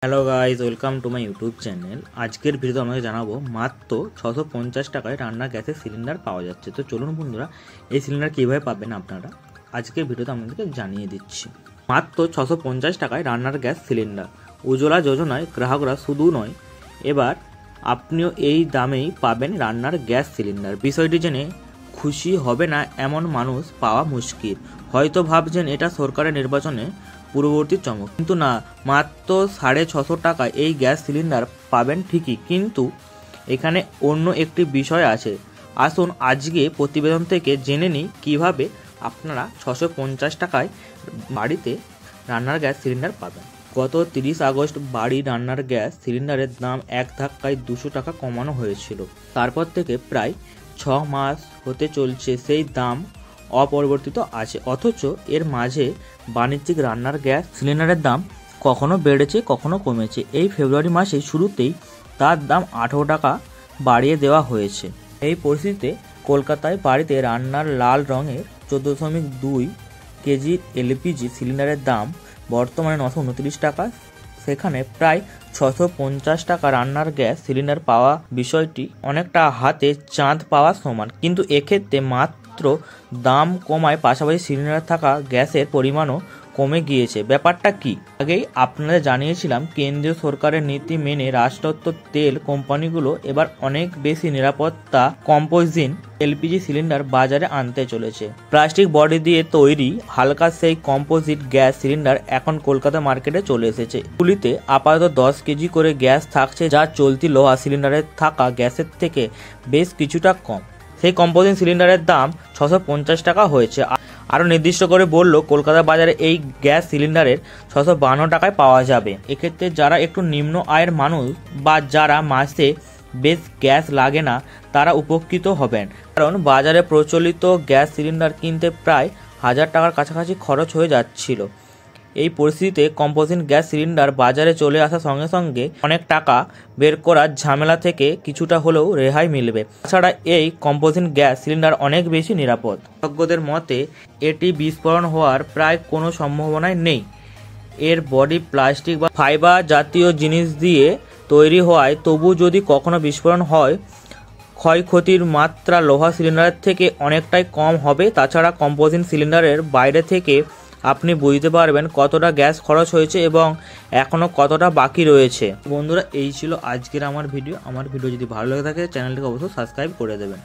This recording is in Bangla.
Hello guys, welcome to my YouTube channel. আজকের ভিডিওতে আমাকে জানাবো মাত্র 650 টাকায় রান্নার গ্যাসের সিলিন্ডার পাওয়া যাচ্ছে। তো চলুন বন্ধুরা, এই সিলিন্ডার কীভাবে পাবেন আপনারা আজকের ভিডিওতে আমাদেরকে জানিয়ে দিচ্ছি। মাত্র 650 টাকায় রান্নার গ্যাস সিলিন্ডার। উজ্জ্বলা যোজনায় গ্রাহকরা শুধু নয়, এবার আপনিও এই দামেই পাবেন রান্নার গ্যাস সিলিন্ডার। বিষয়টি জেনে খুশি হবে না এমন মানুষ পাওয়া মুশকিল। হয়তো ভাবছেন এটা সরকারের নির্বাচনে পূর্ববর্তী চমক, কিন্তু না, মাত্র 650 টাকায় এই গ্যাস সিলিন্ডার পাবেন ঠিকই, কিন্তু এখানে অন্য একটি বিষয় আছে। আসুন আজকে প্রতিবেদন থেকে জেনে নিই কীভাবে আপনারা 650 টাকায় বাড়িতে রান্নার গ্যাস সিলিন্ডার পাবেন। গত 30 আগস্ট বাড়ি রান্নার গ্যাস সিলিন্ডারের দাম এক ধাক্কায় 200 টাকা কমানো হয়েছিল। তারপর থেকে প্রায় 6 মাস হতে চলছে সেই দাম অপরিবর্তিত আছে, অথচ এর মাঝে বাণিজ্যিক রান্নার গ্যাস সিলিন্ডারের দাম কখনো বেড়েছে কখনো কমেছে। এই ফেব্রুয়ারি মাসের শুরুতেই তার দাম 18 টাকা বাড়িয়ে দেওয়া হয়েছে। এই পরিস্থিতিতে কলকাতায় বাড়িতে রান্নার লাল রঙের 14.2 কেজি এলপিজি সিলিন্ডারের দাম বর্তমানে 929 টাকা। সেখানে প্রায় 650 টাকা রান্নার গ্যাস সিলিন্ডার পাওয়া বিষয়টি অনেকটা হাতে চাঁদ পাওয়ার সমান, কিন্তু এক্ষেত্রে মাত্র দাম কমায় পাশাপাশি সিলিন্ডার থাকা গ্যাসের পরিমাণও কমে গিয়েছে। ব্যাপারটা কি? আগেই আপনাদের জানিয়েছিলাম, কেন্দ্রীয় সরকারের নীতি মেনে রাষ্ট্রায়ত্ত তেল কোম্পানিগুলো এবার অনেক বেশি নিরাপত্তা কম্পোজিট এলপিজি সিলিন্ডার বাজারে আনতে চলেছে। প্লাস্টিক বডি দিয়ে তৈরি হালকা সেই কম্পোজিট গ্যাস সিলিন্ডার এখন কলকাতা মার্কেটে চলে এসেছে। এগুলিতে আপাতত 10 কেজি করে গ্যাস থাকছে, যা চলতি লোহা সিলিন্ডারে থাকা গ্যাসের থেকে বেশ কিছুটা কম। সেই কম্পোজিট সিলিন্ডারের দাম 650 টাকা হয়েছে। আরও নির্দিষ্ট করে বলল, কলকাতা বাজারে এই গ্যাস সিলিন্ডারের 652 টাকায় পাওয়া যাবে। এক্ষেত্রে যারা একটু নিম্ন আয়ের মানুষ বা যারা মাসে বেশ গ্যাস লাগে না, তারা উপকৃত হবেন, কারণ বাজারে প্রচলিত গ্যাস সিলিন্ডার কিনতে প্রায় 1000 টাকার কাছাকাছি খরচ হয়ে যাচ্ছিল। এই পরিস্থিতিতে কম্পোজিট গ্যাস সিলিন্ডার বাজারে চলে আসার সঙ্গে সঙ্গে অনেক টাকা বের করার ঝামেলা থেকে কিছুটা হলেও রেহাই মিলবে। তাছাড়া এই কম্পোজিট গ্যাস সিলিন্ডার অনেক বেশি নিরাপদ। বিশেষজ্ঞদের মতে এটি বিস্ফোরণ হওয়ার প্রায় কোনো সম্ভাবনাই নেই। এর বডি প্লাস্টিক বা ফাইবার জাতীয় জিনিস দিয়ে তৈরি হওয়ায় তবু যদি কখনো বিস্ফোরণ হয়, ক্ষয়ক্ষতির মাত্রা লোহা সিলিন্ডারের থেকে অনেকটাই কম হবে। তাছাড়া কম্পোজিট সিলিন্ডারের বাইরে থেকে আপনি বুঝতে পারবেন কতটা গ্যাস খরচ হয়েছে এবং এখনও কতটা বাকি রয়েছে। বন্ধুরা, এই ছিল আজকের আমার ভিডিও। আমার ভিডিও যদি ভালো লেগে থাকে চ্যানেলটিকে অবশ্যই সাবস্ক্রাইব করে দেবেন।